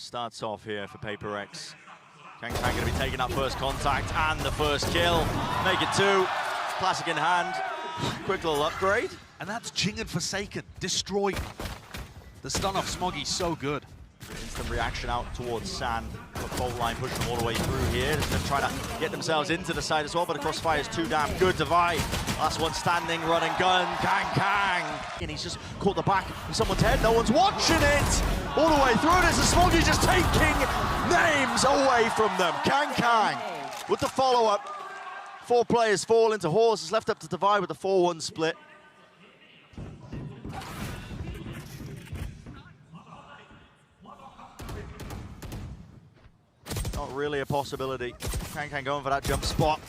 starts off here for Paper X. Kang going to be taking that first contact and the first kill. Make it 2. Classic in hand. Quick little upgrade. And that's Jing and Forsaken. Destroyed. The stun off Smoggy so good. Instant reaction out towards Sand. The fault line pushing them all the way through here. Just gonna try to get themselves into the side as well, but the crossfire is too damn good. Divide. Last one standing, run and gun. Kang. And he's just caught the back of someone's head. No one's watching it. All the way through this. And Smoggy just taking names away from them. Kang with the follow-up. 4 players fall into Horse. It's left up to Divide with the 4-1 split. Not really a possibility. Kang going for that jump spot.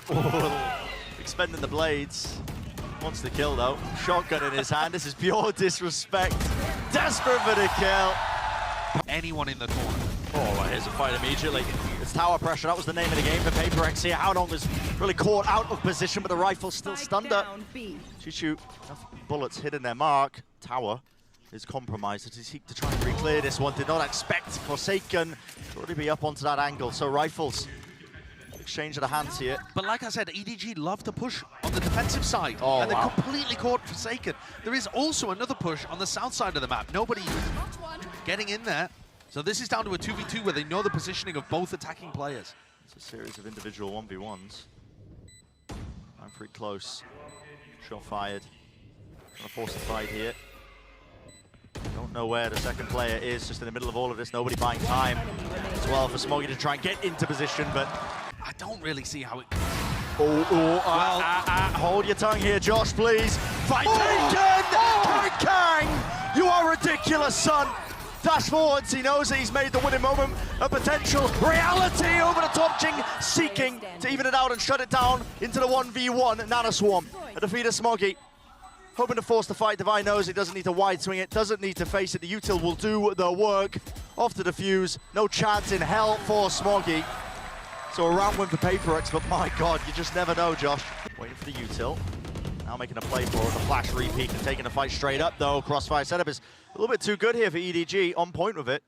Expending the blades. Wants the kill though. Shotgun in his hand. This is pure disrespect. Desperate for the kill. Anyone in the corner. Oh, well, here's a fight immediately. It's tower pressure. That was the name of the game for Paper X here. Howdong was really caught out of position, but the rifle's still stunned up. Chichu, enough bullets hitting their mark. Tower is compromised as he seeks to try and re-clear this one. Did not expect Forsaken to already be up onto that angle. So rifles, exchange of the hands here. But like I said, EDG love to push on the defensive side. Oh, and they're wow. completely caught Forsaken. There is also another push on the south side of the map. Nobody getting in there. So this is down to a 2v2 where they know the positioning of both attacking players. It's a series of individual 1v1s. I'm pretty close. Shot fired. Trying to force the fight here. Don't know where the second player is, just in the middle of all of this. Nobody buying time as well for Smoggy to try and get into position, but I don't really see how it... hold your tongue here, Josh, please. Fight taken! Kang! You are ridiculous, son! Dash forwards, he knows that he's made the winning moment a potential reality over the top. Jing seeking to even it out and shut it down into the 1v1. Nana Swarm, a defeat of Smoggy. Hoping to force the fight. Divine knows he doesn't need to wide swing it, doesn't need to face it. The util will do the work. Off to defuse. No chance in hell for Smoggy. So a round win for Paper X, but my God, you just never know, Josh. Waiting for the util. Now making a play for it. The flash repeat and taking the fight straight up, though. Crossfire setup is a little bit too good here for EDG. On point with it.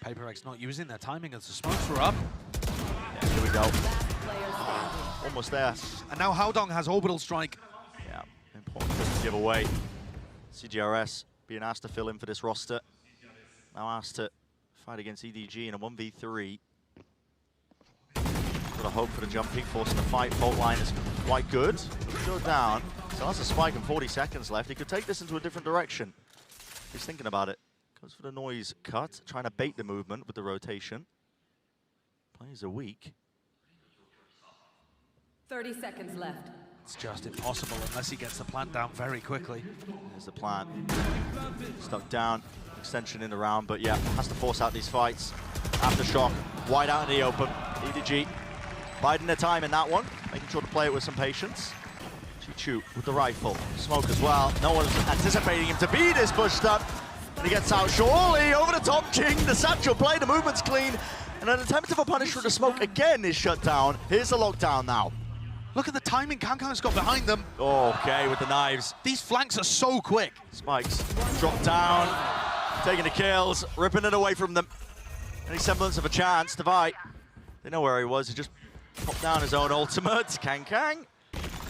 Paper X not using their timing as the smokes were up. Yeah, here we go. Almost there. And now Howdong has orbital strike. Yeah, important to give away. CGRS being asked to fill in for this roster. Now asked to fight against EDG in a 1v3. Got a hope for the jump peak, forcing the fight. Fault line is quite good. Go down. So that's a spike and 40 seconds left. He could take this into a different direction. He's thinking about it. Goes for the noise cut, trying to bait the movement with the rotation. Players are weak. 30 seconds left. It's just impossible unless he gets the plant down very quickly. There's the plant. Stuck down. Extension in the round, but yeah, has to force out these fights. Aftershock, wide out in the open. EDG biding their time in that one, making sure to play it with some patience. Chichu with the rifle. Smoke as well. No one's anticipating him to be this pushed up. And he gets out surely over the top. Jing, the satchel play, the movement's clean. And an attempt of a punish for the smoke again is shut down. Here's the lockdown now. Look at the timing Kang's got behind them. Okay, with the knives. These flanks are so quick. Spikes drop down, taking the kills, ripping it away from them. Any semblance of a chance. Divide. They know where he was. He just popped down his own ultimate. Kang.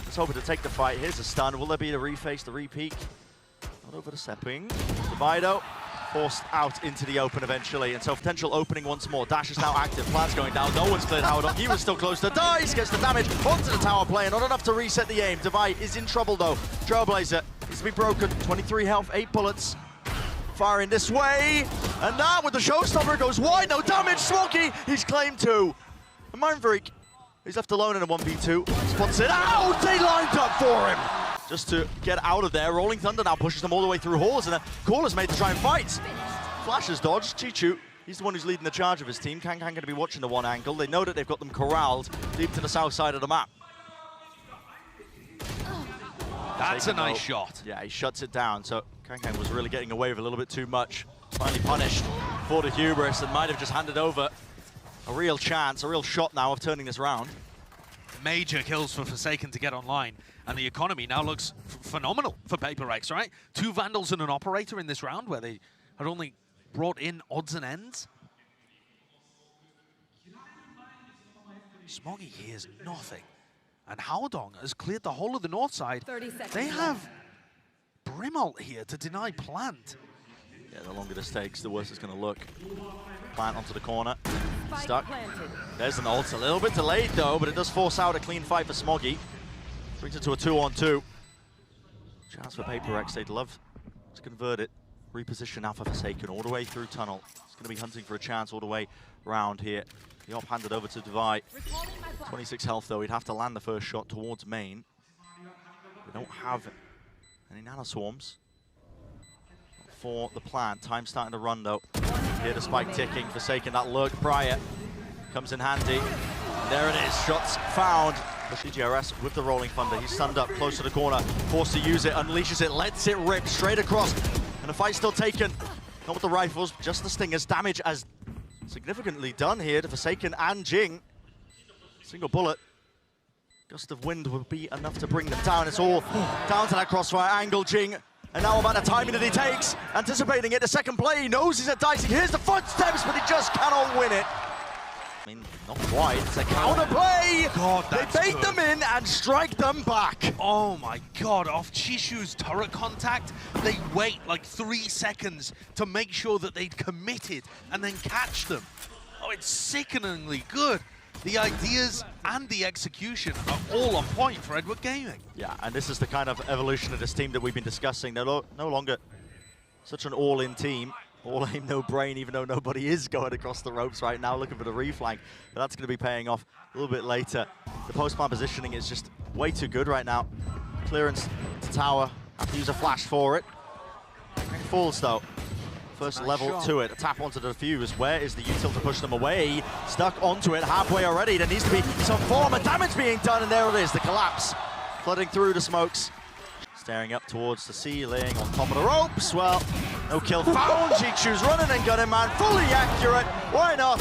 Just hoping to take the fight. Here's a stun. Will there be the reface, the repeak? Not over the stepping. Divido forced out into the open eventually, and so potential opening once more. Dash is now active. Plan's going down. No one's cleared Howdong. He was still close to dice. Gets the damage onto the tower player. Not enough to reset the aim. Divide is in trouble though. Trailblazer is to be broken. 23 health, 8 bullets. Firing this way, and now with the showstopper goes wide. No damage. Smoggy, he's claimed 2. And Mind Freak, he's left alone in a 1v2. Spots it out. They lined up for him. Just to get out of there. Rolling Thunder now pushes them all the way through halls, and a call is made to try and fight. Flash is dodged. Chichu, he's the one who's leading the charge of his team. Kang going to be watching the one angle. They know that they've got them corralled deep to the south side of the map. That's a nice shot. Yeah, he shuts it down. So Kang was really getting away with a little bit too much. Finally punished for the hubris and might have just handed over a real chance, a real shot now of turning this round. Major kills for Forsaken to get online, and the economy now looks phenomenal for Paper X, right? 2 Vandals and an Operator in this round, where they had only brought in odds and ends. Smoggy hears nothing. And Howdong has cleared the whole of the north side. 30 seconds They have Brimalt here to deny plant. Yeah, the longer this takes, the worse it's going to look. Plant onto the corner. Spike Stuck. planted. There's an ult. A little bit delayed, though, but it does force out a clean fight for Smoggy. Brings it to a 2-on-2. Chance for Paper X. They'd love to convert it. Reposition Alpha Forsaken all the way through tunnel. He's going to be hunting for a chance all the way around here. The op handed over to Devi. 26 health, though. He'd have to land the first shot towards main. We don't have any nano swarms for the plan. Time starting to run, though. Here the spike ticking. Forsaken, that lurk prior comes in handy. And there it is. Shots found. The CGRS with the Rolling Thunder. He's stunned up close to the corner. Forced to use it. Unleashes it. Lets it rip straight across. And the fight's still taken. Not with the rifles, just the stingers. Damage as significantly done here to Forsaken and Jing. Single bullet. Gust of wind will be enough to bring them down. It's all down to that crossfire angle. Jing, and now about the timing that he takes. Anticipating it, the second play, he knows he's at dicing. Here's the footsteps, but he just cannot win it. I mean, not quite. It's a counter play. God, that's they bait good. them in and strike them back. Oh my God, off Chishu's turret contact, they wait like 3 seconds to make sure that they'd committed and then catch them. Oh, it's sickeningly good. The ideas and the execution are all on point for Edward Gaming. Yeah, and this is the kind of evolution of this team that we've been discussing. They're no longer such an all-in team. All aim, no brain, even though nobody is going across the ropes right now looking for the reflank. But that's going to be paying off a little bit later. The post-plan positioning is just way too good right now. Clearance to tower. Have to use a flash for it. It falls, though. First Nice level shot. to it. A tap onto the defuse. Where is the util to push them away? Stuck onto it halfway already. There needs to be some form of damage being done, and there it is. The collapse. Flooding through the smokes. Staring up towards the ceiling on top of the ropes. Well, no kill found. Chichu's running and gunning, man. Fully accurate. Why not?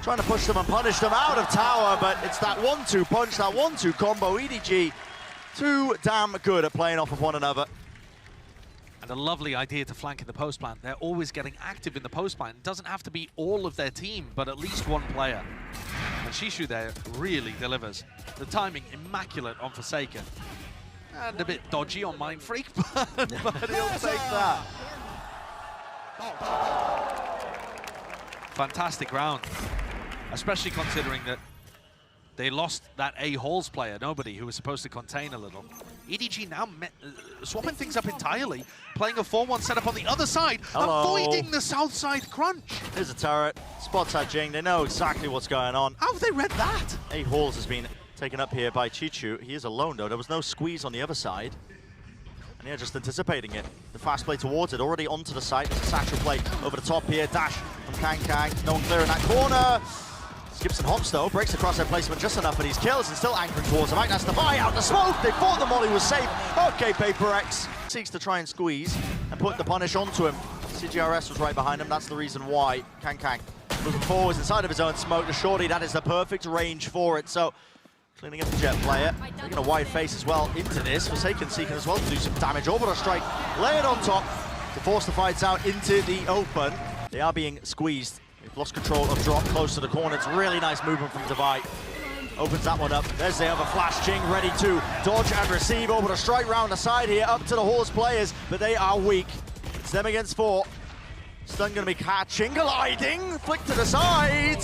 Trying to push them and punish them out of tower, but it's that 1-2 punch, that 1-2 combo. EDG, too damn good at playing off of one another. And a lovely idea to flank in the post plant. They're always getting active in the post plant. It doesn't have to be all of their team, but at least one player. And Chishu there really delivers. The timing immaculate on Forsaken. And a bit dodgy on Mind Freak, but he'll take that. Fantastic round, especially considering that they lost that A-Halls player, Nobody, who was supposed to contain a little. EDG now swapping things up entirely, playing a 4-1 setup on the other side, Hello. avoiding the south side crunch. Here's a turret, spots that Jing, they know exactly what's going on. How have they read that? A-Halls has been taken up here by Chichu. He is alone, though. There was no squeeze on the other side. And yeah, just anticipating it. The fast play towards it, already onto the site. There's a satchel play over the top here. Dash from Kang Kang. No one clear in that corner. Skips and hops, though. Breaks across their placement just enough for these kills and still anchoring towards the back. That's the buy out the smoke. They thought the molly was safe. Okay, Paper X seeks to try and squeeze and put the punish onto him. CGRS was right behind him. That's the reason why. Kang Kang moving forwards inside of his own smoke. The shorty, that is the perfect range for it. So cleaning up the jet player, taking a wide face as well into this. Forsaken seeking as well to do some damage. Orbital strike, lay it on top to force the fights out into the open. They are being squeezed. They've lost control of drop close to the corner. It's really nice movement from Devi. Opens that one up. There's the other flash. Jing ready to dodge and receive. Orbital strike round the side here up to the Horse players, but they are weak. It's them against 4. Stun gonna be catching, gliding, flick to the side.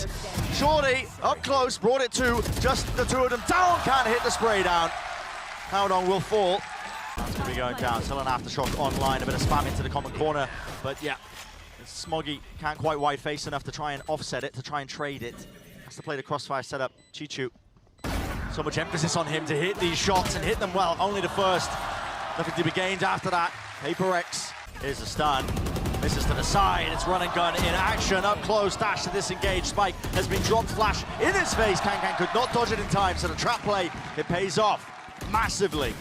Shorty up close, brought it to just the 2 of them down, can't hit the spray down. Howdong will fall. That's gonna be going down, still an aftershock online, a bit of spam into the common corner, but yeah, Smoggy can't quite wide face enough to try and offset it, to try and trade it. Has to play the crossfire setup. Chichu, so much emphasis on him to hit these shots and hit them well, only the first. Nothing to be gained after that. Paper X, here's the stun. Misses to the side, it's run and gun in action, up close, dash to disengage. Spike has been dropped, flash in his face. Kang Kang could not dodge it in time, so the trap play, it pays off massively.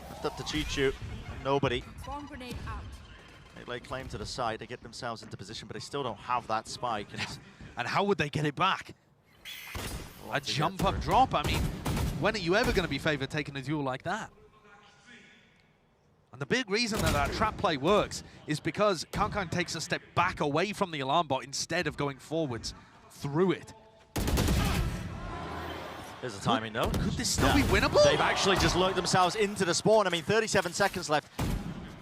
Left up to Chichu, Nobody. Bomb grenade out. They lay claim to the side, they get themselves into position, but they still don't have that spike. And how would they get it back? A jump up drop, I mean, when are you ever going to be favored taking a duel like that? And the big reason that that trap play works is because Kankan takes a step back away from the alarm bot instead of going forwards through it. There's the timing, though. Could this still be winnable? They've actually just lurked themselves into the spawn. I mean, 37 seconds left.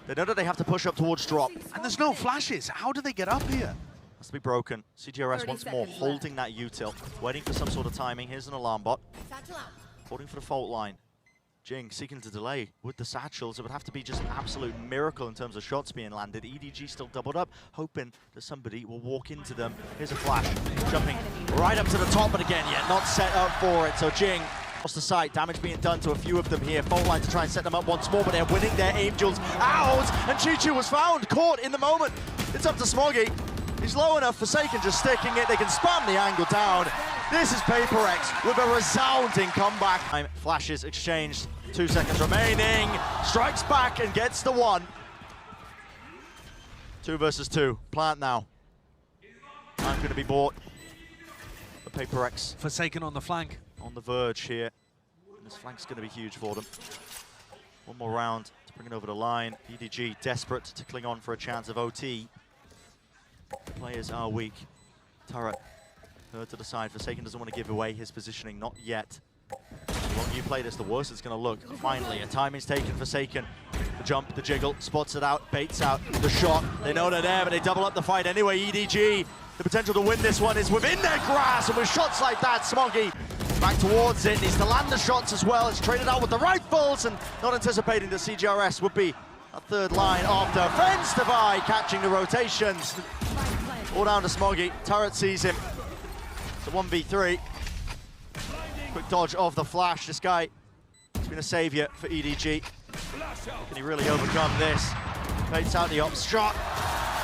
They know that they have to push up towards drop. And there's no flashes. How do they get up here? Has to be broken. CGRS once more holding that util, waiting for some sort of timing. Here's an alarm bot. Holding for the fault line. Jing seeking to delay with the satchels. It would have to be just an absolute miracle in terms of shots being landed. EDG still doubled up, hoping that somebody will walk into them. Here's a flash, jumping right up to the top, but again, yeah, not set up for it. So Jing lost the sight, damage being done to a few of them here. Fault line to try and set them up once more, but they're winning their aim duels out. And Chi-Chi was found, caught in the moment. It's up to Smoggy. He's low enough, Forsaken just sticking it. They can spam the angle down. This is Paper X with a resounding comeback. Flashes exchanged, 2 seconds remaining. Strikes back and gets the one. 2 versus 2. Plant now. I'm going to be bought. The Paper X. Forsaken on the flank. On the verge here. And this flank's going to be huge for them. One more round to bring it over the line. EDG desperate to cling on for a chance of OT. Players are weak. Turret. Heard to the side. Forsaken doesn't want to give away his positioning, not yet. The longer you play this, the worse it's going to look. Finally, a time is taken. Forsaken. The jump, the jiggle, spots it out, baits out the shot. They know they're there, but they double up the fight anyway. EDG, the potential to win this one is within their grasp, and with shots like that, Smoggy back towards it. Needs to land the shots as well. It's traded out with the rifles, and not anticipating that CGRS would be a third line of defense. Devi catching the rotations. All down to Smoggy. Turret sees him. It's a 1v3. Quick dodge of the flash. This guy has been a savior for EDG. Can he really overcome this? Baits out the ops shot.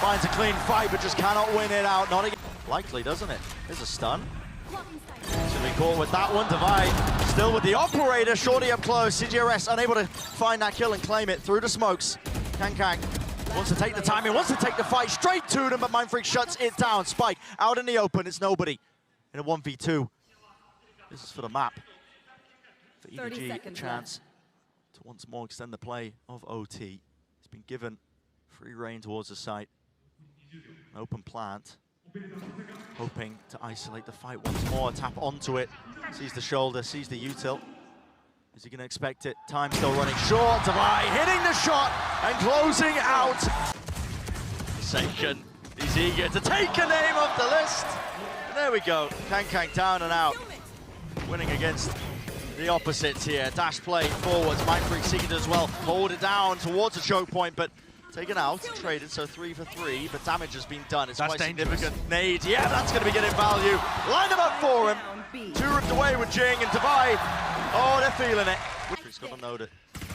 Finds a clean fight, but just cannot win it out. Not again. Likely, doesn't it? There's a stun. Should be caught with that one. Divide still with the operator. Shorty up close. CGRS unable to find that kill and claim it through the smokes. Kang wants to take the timing, wants to take the fight straight to them, but Mindfreak shuts it down. Spike out in the open. It's nobody in a 1v2. This is for the map. For EDG, a chance to once more extend the play of OT. He's been given free rein towards the site. An open plant. Hoping to isolate the fight once more, tap onto it. Sees the shoulder, sees the util. Is he going to expect it? Time still running short. Devi hitting the shot and closing out. Forsaken is eager to take a name off the list. And there we go. Kang down and out. Winning against the opposites here. Dash play forwards. Mindfreak seeking it as well. Hold it down towards the choke point, but taken out, traded, so 3 for 3, but damage has been done. It's that's quite dangerous. Significant. Nade, yeah, that's going to be getting value. Line them up for him. 2 ripped away with Jing and Devi. Oh, they're feeling it. He's got to know that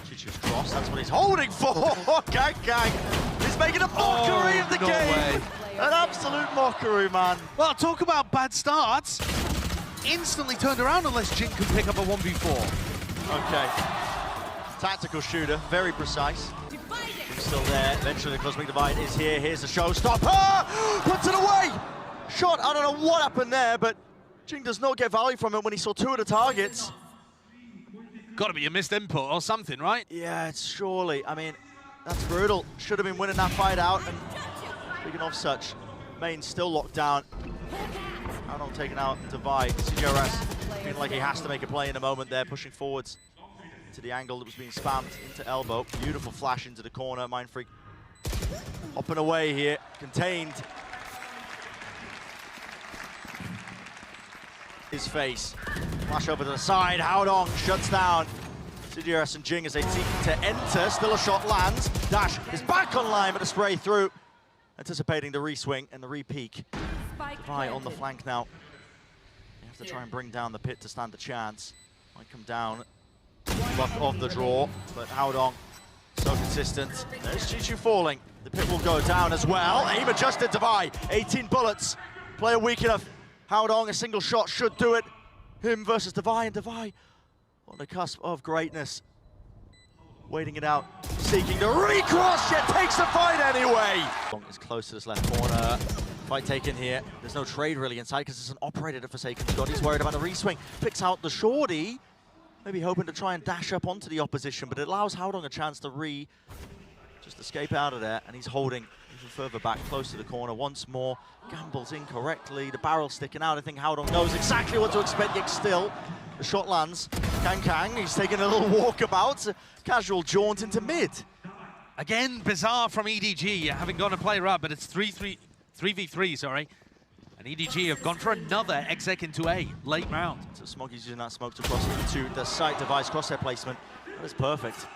Chi-Chi's cross, that's what he's holding for. Kang. He's making a mockery of the game. Way. An absolute mockery, man. Well, talk about bad starts. Instantly turned around unless Jing can pick up a 1v4. Okay. Tactical shooter, very precise. Still there. Eventually the Cosmic Divide is here. Here's the showstopper. Puts it away. Shot. I don't know what happened there, but Jing does not get value from it when he saw 2 of the targets. Got to be a missed input or something, right? Yeah, it's surely. I mean, that's brutal. Should have been winning that fight out. And speaking of such, main still locked down. How taken out Divide. CGRS feeling like he has to make a play in a moment there, pushing forwards to the angle that was being spammed into elbow. Beautiful flash into the corner. Mindfreak hopping away here, contained. His face. Flash over to the side. Howdong shuts down CGRS and Jing as they seek to enter. Still a shot lands. Dash is back online, but a spray through. Anticipating the re-swing and the re-peek. Devi on the flank now. They have to try and bring down the pit to stand a chance. Might come down. Luck of the draw, but Howdong so consistent. There's Chi-Chi falling. The pit will go down as well. Aim adjusted Devi. 18 bullets. Player weak enough. Howdong, a single shot should do it. Him versus Devi, and Devi on the cusp of greatness. Waiting it out, seeking the recross, yet takes the fight anyway. Is close to this left corner. Fight taken here. There's no trade really inside because it's an operator to Forsaken Scott. He's worried about the re-swing. Picks out the shorty. Maybe hoping to try and dash up onto the opposition, but it allows Howdong a chance to Just escape out of there, and he's holding even further back, close to the corner once more. Gambles incorrectly, the barrel sticking out. I think Howdong knows exactly what to expect, yet still, the shot lands. Kang, he's taking a little walkabout, a casual jaunt into mid. Again, bizarre from EDG, having gone to play up, but it's 3v3, sorry. And EDG have gone for another exec into A, late round. So Smoggy's using that smoke to cross into the site device crosshair placement. That is perfect.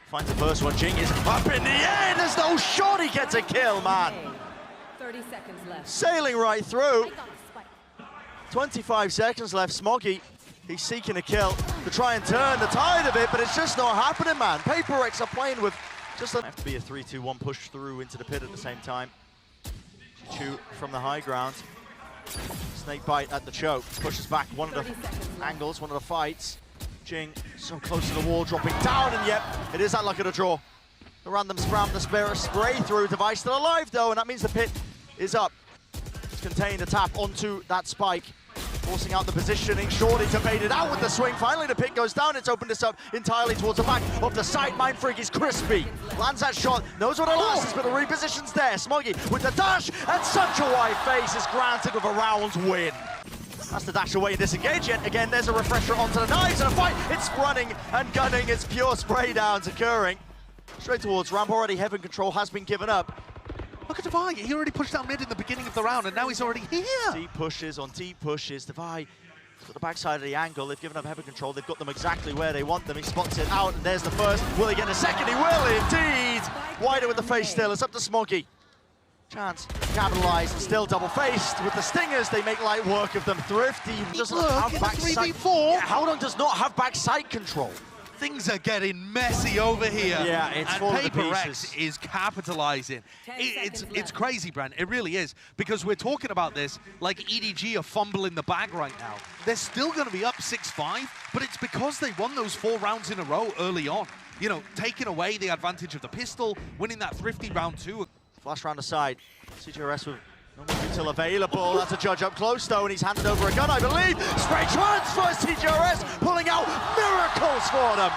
Finds the first one, Jing is up in the air, there's no shot, he gets a kill, man. 30 seconds left. Sailing right through. 25 seconds left, Smoggy, he's seeking a kill to try and turn the tide of it, but it's just not happening, man. Paper X are playing with just have to be a 3-2-1 push through into the pit at the same time. Shoot from the high ground. Snake bite at the choke, pushes back one of the angles, one of the fights. Jing so close to the wall, dropping down, and yep, it is that luck of the draw. The random spam, the spray through, device still alive though, and that means the pit is up. It's contained a tap onto that spike, forcing out the positioning. Shorty to bait it out with the swing. Finally the pit goes down, it's opened this up entirely towards the back of the site. Mindfreak is crispy, lands that shot, knows what it lasts, but the reposition's there. Smoggy with the dash, and such a wide face is granted with a round win. That's the dash away and disengage yet. Again, there's a refresher onto the knives and a fight. It's running and gunning. It's pure spray downs occurring. Straight towards ramp already. Heaven control has been given up. Look at Devi, he already pushed down mid in the beginning of the round and now he's already here. Deep pushes on deep pushes. Devi to the backside of the angle. They've given up heaven control. They've got them exactly where they want them. He spots it out and there's the first. Will he get a second? He will indeed. Wider with the face still. It's up to Smoggy. Chance capitalized, still double-faced with the stingers. They make light work of them. Thrifty doesn't have back sight. Yeah, Howdong does not have back sight control. Things are getting messy over here. Yeah, it's falling to Paper pieces. X is capitalizing. It's crazy, Brent. It really is, because we're talking about this like EDG are fumbling the bag right now. They're still going to be up 6-5, but it's because they won those 4 rounds in a row early on. You know, taking away the advantage of the pistol, winning that Thrifty round 2. Flash round the side. CGRS with no more util available. That's a judge up close though, and he's handed over a gun, I believe. Spray transfers, CGRS pulling out miracles for them.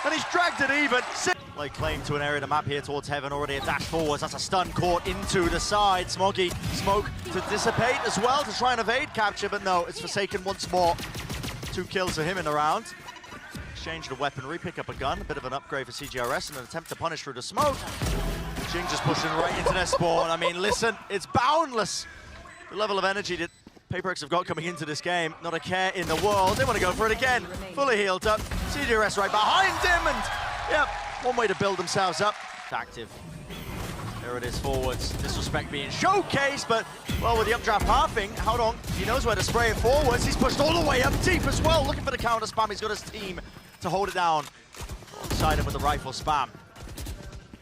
And he's dragged it even. Like claim to an area to map here towards Heaven, already a dash forwards. That's a stun caught into the side. Smoggy, smoke to dissipate as well to try and evade capture, but no, it's Forsaken once more. 2 kills for him in the round. Exchange the weaponry, pick up a gun, a bit of an upgrade for CGRS and an attempt to punish through the smoke. Jing just pushing right into their spawn. I mean, listen, it's boundless. The level of energy that Paper X have got coming into this game, not a care in the world. They want to go for it again. Fully healed up. CGRS right behind him, and yep, one way to build themselves up. Active. There it is, forwards. Disrespect being showcased, but, well, with the updraft halving, Howdong, he knows where to spray it forwards. He's pushed all the way up deep as well, looking for the counter spam. He's got his team to hold it down. Alongside him with the rifle spam.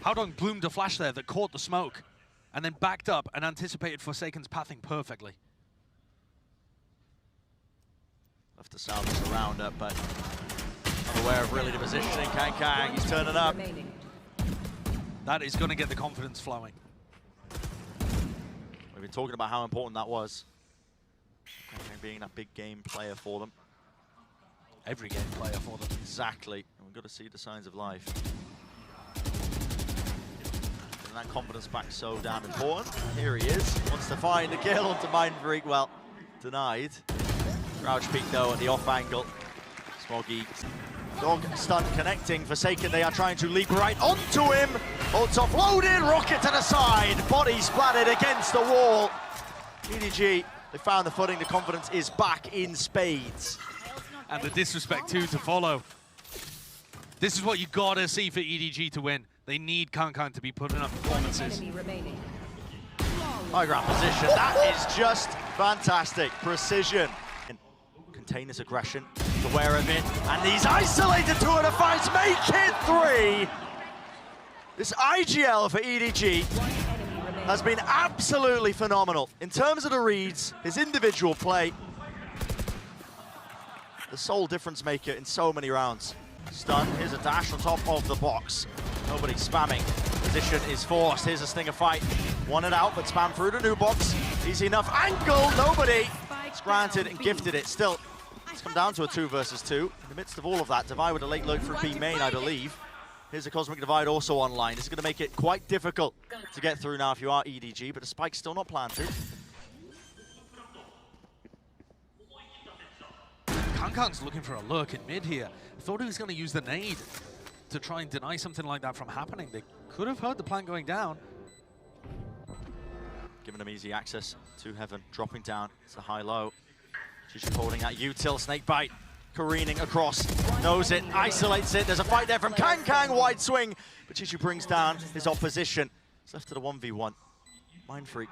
Howdong bloomed a flash there that caught the smoke and then backed up and anticipated Forsaken's pathing perfectly. Left to salvage the roundup, but unaware of really the positioning. Kang, he's turning up. That is going to get the confidence flowing. We've been talking about how important that was. Kang being that big game player for them. Every game player for them. Exactly. And we've got to see the signs of life. And that confidence back so damn important. Here he is. Wants to find a kill onto Mindfreak. Well, denied. Crouch peek though at the off angle. Smoggy. Dog stunt connecting. Forsaken, they are trying to leap right onto him. Ults offloaded, rocket to the side. Body splattered against the wall. EDG, they found the footing. The confidence is back in spades. And the disrespect too to follow. This is what you gotta see for EDG to win. They need Kang to be putting up performances. High ground position, that is just fantastic. Precision. Contain this aggression, aware of it, and he's isolated 2 of the fights, make it 3! This IGL for EDG has been absolutely phenomenal. In terms of the reads, his individual play, the sole difference maker in so many rounds. Stun, here's a dash on top of the box. Nobody spamming. Position is forced. Here's a stinger fight. Won it out, but spam through the new box. Easy enough angle, nobody. It's granted and gifted it. Still, it's come down to a 2 versus 2. In the midst of all of that, Devi with a late lurk through B main, I believe. Here's a Cosmic Divide also online. This is going to make it quite difficult to get through now if you are EDG, but the spike's still not planted. Kangkang's looking for a lurk in mid here. Thought he was going to use the nade to try and deny something like that from happening. They could have heard the plant going down. Giving them easy access to heaven, dropping down. It's a high-low. She's holding that util, snake bite, careening across, knows it, isolates it. There's a fight there from Kang, wide swing, but Chichu brings down his opposition. He's left to the 1v1. Mind Freak.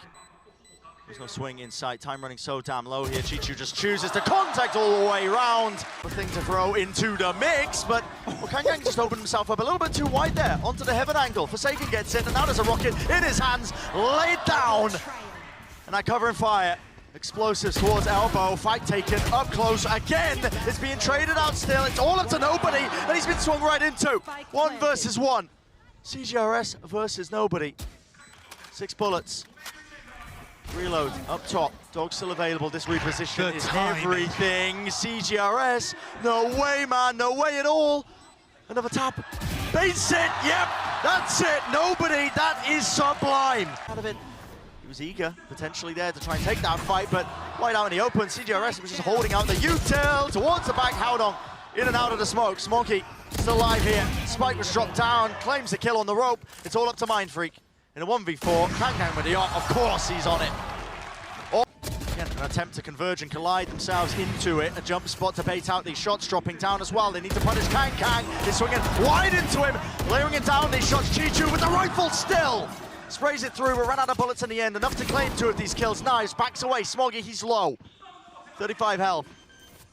There's no swing in sight. Time running so damn low here. Chichu just chooses to contact all the way round. The thing to throw into the mix, but well, Kang just opened himself up a little bit too wide there onto the heaven angle. Forsaken gets it, and now there's a rocket in his hands, laid down. And that covering fire. Explosives towards elbow, fight taken up close again. It's being traded out still. It's all up to nobody, and he's been swung right into. 1 versus 1. CGRS versus nobody. 6 bullets. Reload up top. Dog still available. This reposition is everything. CGRS. No way, man. No way at all. Another tap. Baits it. Yep. That's it. Nobody. That is sublime. Out of it. He was eager, potentially there to try and take that fight, but wide out in the open. CGRS was just holding out the util towards the back. Howdong in and out of the smoke. Smoky still alive here. Spike was dropped down. Claims the kill on the rope. It's all up to Mind Freak. In a 1v4, Kang with the op, of course he's on it. Again, an attempt to converge and collide themselves into it. A jump spot to bait out these shots, dropping down as well. They need to punish Kang. He's swinging wide into him, layering it down these shots. Chichu with the rifle still. Sprays it through, but ran out of bullets in the end. Enough to claim 2 of these kills. Knives backs away, Smoggy, he's low. 35 health.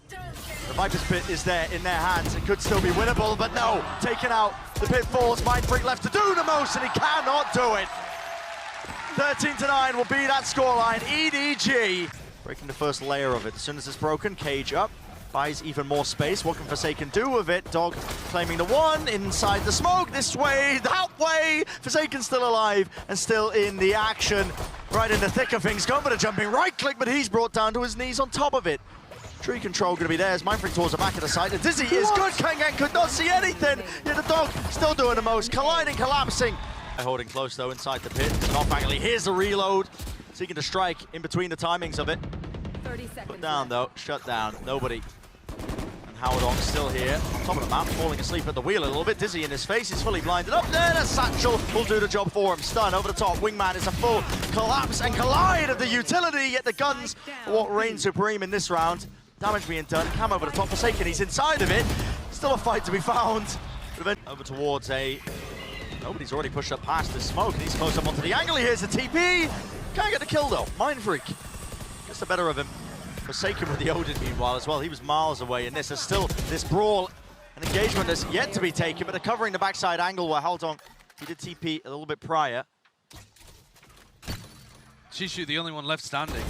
The Viper's Pit is there in their hands. It could still be winnable, but no. Taken out. The pit falls. Mind Freak left to do the most, and he cannot do it. 13-9 will be that scoreline. EDG breaking the first layer of it. As soon as it's broken, Cage up. Buys even more space. What can Forsaken do with it? Dog claiming the 1 inside the smoke. This way, that way. Forsaken still alive and still in the action. Right in the thick of things. Going for the jumping right click, but he's brought down to his knees on top of it. Tree control going to be there as Mind Freak towards the back of the site. The Dizzy is good. Kang could not see anything. Yeah, the dog still doing the most. Colliding, collapsing. Holding close though inside the pit. Not finally. Here's the reload. Seeking to strike in between the timings of it. 30 seconds Put down though. Shut down. Nobody. And Howdong still here. On top of the map. Falling asleep at the wheel a little bit. Dizzy in his face. He's fully blinded up there. The satchel will do the job for him. Stun over the top. Wingman is a full collapse and collide of the utility. Yet the guns are what reigns supreme in this round. Damage being done, Cam over the top, Forsaken, he's inside of it. Still a fight to be found. Over towards a... Nobody's already pushed up past the smoke, and he's close up onto the angle. Here's the TP. Can't get the kill though. Mind Freak gets the better of him. Forsaken with the Odin meanwhile as well. He was miles away, and this is still this brawl. An engagement that's yet to be taken, but they're covering the backside angle where Howdong, he did TP a little bit prior. Chichu, the only one left standing.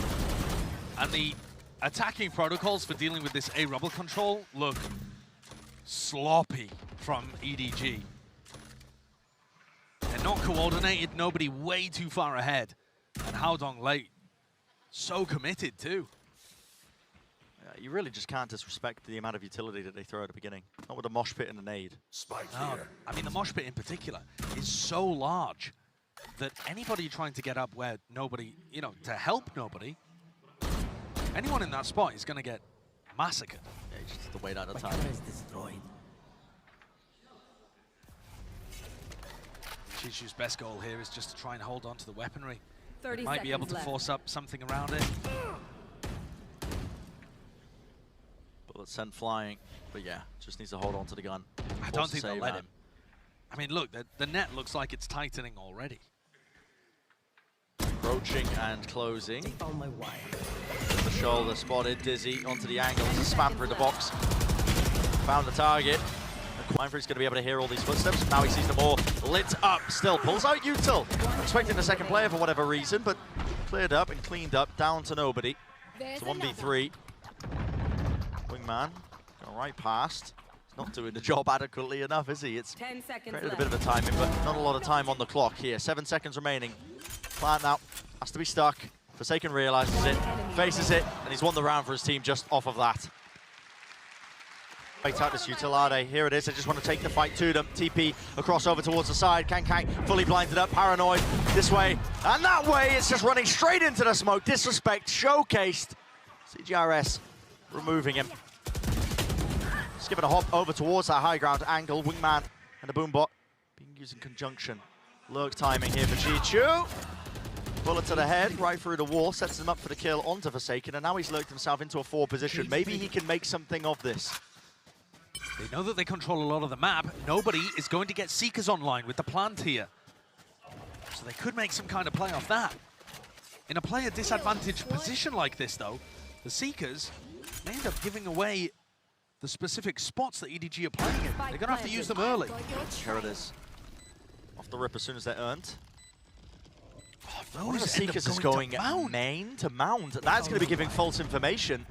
And the attacking protocols for dealing with this A-Rubble control look sloppy from EDG. They're not coordinated, nobody way too far ahead. And Howdong late, so committed too. You really just can't disrespect the amount of utility that they throw at the beginning. Not with a mosh pit and a nade. No, I mean, the mosh pit in particular is so large that anybody trying to get up where nobody, you know, to help nobody, anyone in that spot is going to get massacred. Yeah, you just have to wait out of time. Chichu's best goal here is just to try and hold on to the weaponry. 30 Might be able to left. force up something around it. Bullet sent flying, but yeah, just needs to hold on to the gun. I don't think they'll let him. I mean, look, the net looks like it's tightening already. Approaching and closing. The shoulder spotted, Dizzy onto the angle. There's a spam through the box. Found the target. Mind Freak's going to be able to hear all these footsteps. Now he sees them all lit up. Still pulls out util. Expecting the second player for whatever reason, but cleared up and cleaned up, down to nobody. It's a 1v3. Wingman going right past. He's not doing the job adequately enough, is he? It's 10 seconds created a left. bit of a timing, but not a lot of time on the clock here. 7 seconds remaining. Plant now. Has to be stuck. Forsaken realizes it, faces it, and he's won the round for his team just off of that. Wait out this Utilade. Here it is. They just want to take the fight to them. TP across over towards the side. Kang fully blinded up, paranoid. This way and that way. It's just running straight into the smoke. Disrespect showcased. CGRS removing him. Just giving a hop over towards that high ground angle. Wingman and the Boombot being used in conjunction. Lurk timing here for Chichu. Bullet to the head, right through the wall, sets him up for the kill onto Forsaken, and now he's lurked himself into a 4 position. Maybe he can make something of this. They know that they control a lot of the map. Nobody is going to get Seekers online with the plant here. So they could make some kind of play off that. In a player disadvantaged position like this, though, the Seekers may end up giving away the specific spots that EDG are playing in. They're going to have to use them early. Here it is. Off the rip as soon as they're earned. Oh, One of the Seekers is going main to mount. That's going to be giving false information.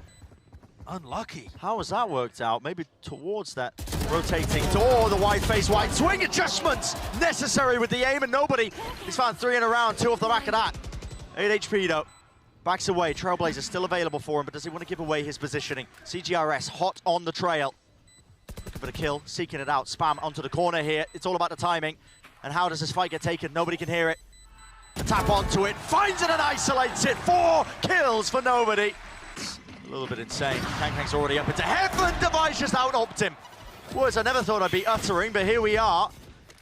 Unlucky. How has that worked out? Maybe towards that rotating door, the wide face, wide swing adjustments necessary with the aim, and nobody. He's found 3 in a round, 2 off the back of that. 8 HP though. Backs away. Trailblazer still available for him, but does he want to give away his positioning? CGRS hot on the trail. Looking for the kill, seeking it out. Spam onto the corner here. It's all about the timing. And how does this fight get taken? Nobody can hear it. The tap onto it, finds it and isolates it. 4 kills for nobody. A little bit insane. Kang's already up into heaven. Device just out-opt him. Words I never thought I'd be uttering, but here we are.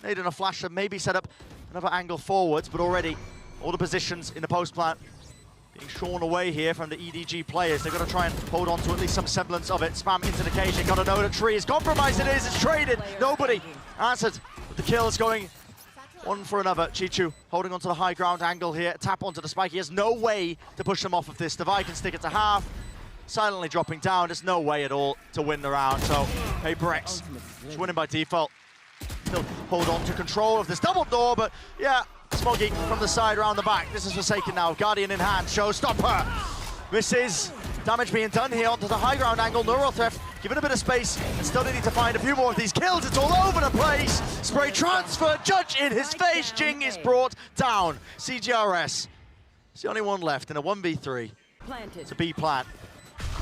Needing a flash to maybe set up another angle forwards, but already all the positions in the post plant being shorn away here from the EDG players. They've got to try and hold on to at least some semblance of it. Spam into the cage. They've got to know the tree is compromised. It is. It's traded. Nobody answered. But the kill is going one for another. Chichu holding onto the high ground angle here. Tap onto the spike. He has no way to push them off of this. Devi can stick it to half. Silently dropping down. There's no way at all to win the round. So Paper X is winning by default. Still hold on to control of this double door, but yeah, Smoggy from the side around the back. This is Forsaken now. Guardian in hand. Showstopper. Misses. Damage being done here onto the high ground angle. Neural Theft given a bit of space and still need to find a few more of these kills. It's all over the place. Spray transfer. Judge in his face. Jing is brought down. CGRS. It's the only one left in a 1v3. It's a B plant.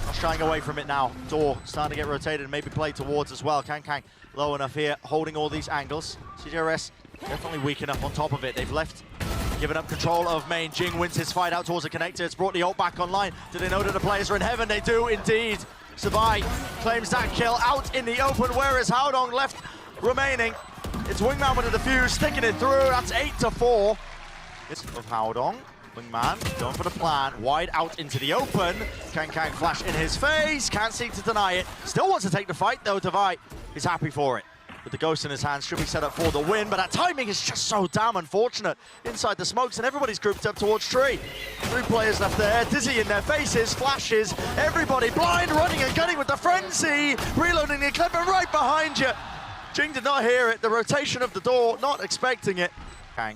Not shying away from it now. Door starting to get rotated and maybe played towards as well. Kang low enough here, holding all these angles. CGRS definitely weak enough on top of it. They've left, given up control of main. Jing wins his fight out towards the connector. It's brought the ult back online. Do they know that the players are in heaven? They do indeed. Sabai claims that kill out in the open. Where is Haodong left remaining? It's Wingman with the defuse, sticking it through. That's 8-4. It's of Haodong. Wingman going for the plan, wide out into the open. Kang flash in his face, can't seem to deny it. Still wants to take the fight though, Devi is happy for it. With the ghost in his hands, should be set up for the win, but that timing is just so damn unfortunate. Inside the smokes and everybody's grouped up towards tree. 3 players left there, dizzy in their faces, flashes, everybody blind, running and gunning with the frenzy. Reloading the clip and right behind you. Jing did not hear it, the rotation of the door, not expecting it. Kang.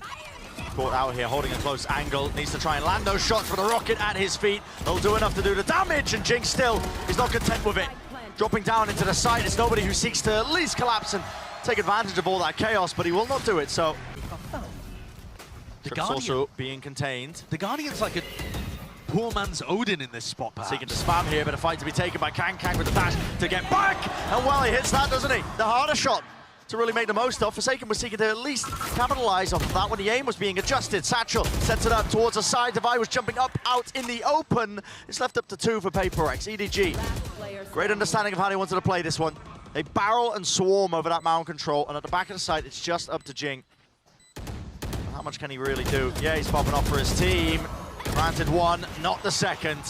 Caught out here, holding a close angle. Needs to try and land those shots, but a rocket at his feet. They'll do enough to do the damage, and Jing still is not content with it. Dropping down into the side, it's nobody who seeks to at least collapse and take advantage of all that chaos, but he will not do it, so... The Trip's also being contained. The Guardian's like a poor man's Odin in this spot, perhaps. Seeking to spam here, but a fight to be taken by Kang with the dash to get back. And well, he hits that, doesn't he? The harder shot to really make the most of. Forsaken was seeking to at least capitalize off of that when the aim was being adjusted. Satchel sets it up towards the side. Devi was jumping up out in the open. It's left up to 2 for Paper X. EDG, great understanding of how they wanted to play this one. They barrel and swarm over that mound control, and at the back of the site, it's just up to Jing. How much can he really do? Yeah, he's popping off for his team. Granted 1, not the second.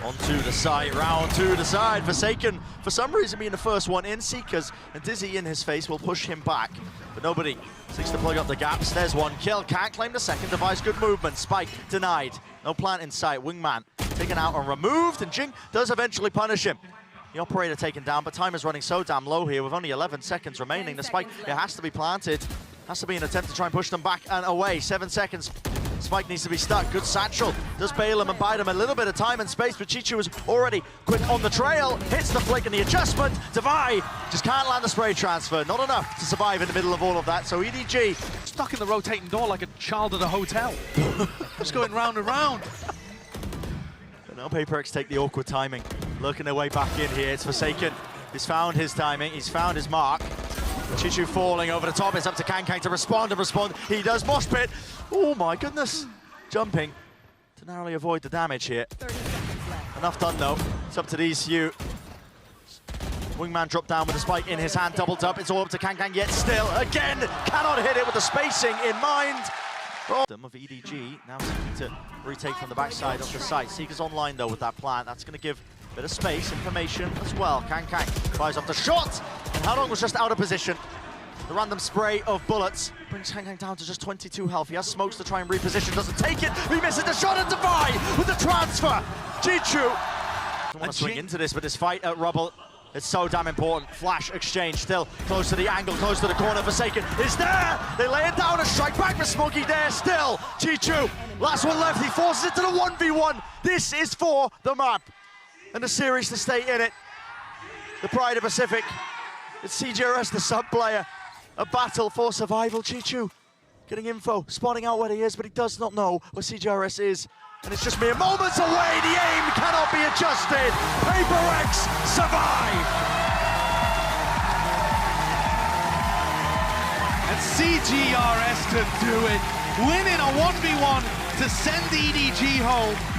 Onto the side, round to the side. Forsaken, for some reason, being the first one in. Seekers and Dizzy in his face will push him back, but nobody seeks to plug up the gaps. There's 1 kill. Can't claim the second. Device good movement. Spike denied. No plant in sight. Wingman taken out and removed, and Jing does eventually punish him. The operator taken down, but time is running so damn low here with only 11 seconds remaining. The spike, it has to be planted. Has to be an attempt to try and push them back and away. 7 seconds. Spike needs to be stuck. Good Satchel. Does bail him and buy them a little bit of time and space, but Chichu is already quick on the trail. Hits the flick and the adjustment. Devi just can't land the spray transfer. Not enough to survive in the middle of all of that. So EDG stuck in the rotating door like a child at a hotel. Just going round and round. But now Paper X take the awkward timing. Lurking their way back in here. It's Forsaken He's found his timing, he's found his mark. Chichu falling over the top, it's up to Kang to respond and respond. He does mosh pit. Oh my goodness. Jumping to narrowly avoid the damage here. 30 seconds left. Enough done though. It's up to these few. Wingman dropped down with a spike in his hand, doubled up. It's all up to Kang, yet still, again, cannot hit it with the spacing in mind. Of EDG, now seeking to retake from the backside of the site. Seeker's online though with that plant. That's going to give a bit of space, information as well. Kang fires off the shot, and Hadong was just out of position. The random spray of bullets brings Kang down to just 22 health. He has smokes to try and reposition, doesn't take it. He misses the shot and Defy with the transfer. Chichu don't want to swing into this, but this fight at Rubble, it's so damn important. Flash exchange still close to the angle, close to the corner. Forsaken is there. They lay it down, a strike back for Smokey there still. Chichu, last one left. He forces it to the 1v1. This is for the map and the series to stay in it. The Pride of Pacific. It's CJRS, the sub player. A battle for survival. Chichu getting info, spotting out where he is, but he does not know where CJRS is. And it's just mere moments away. The aim cannot be adjusted. Paper X survive. And CJRS to do it, winning a 1v1 to send EDG home.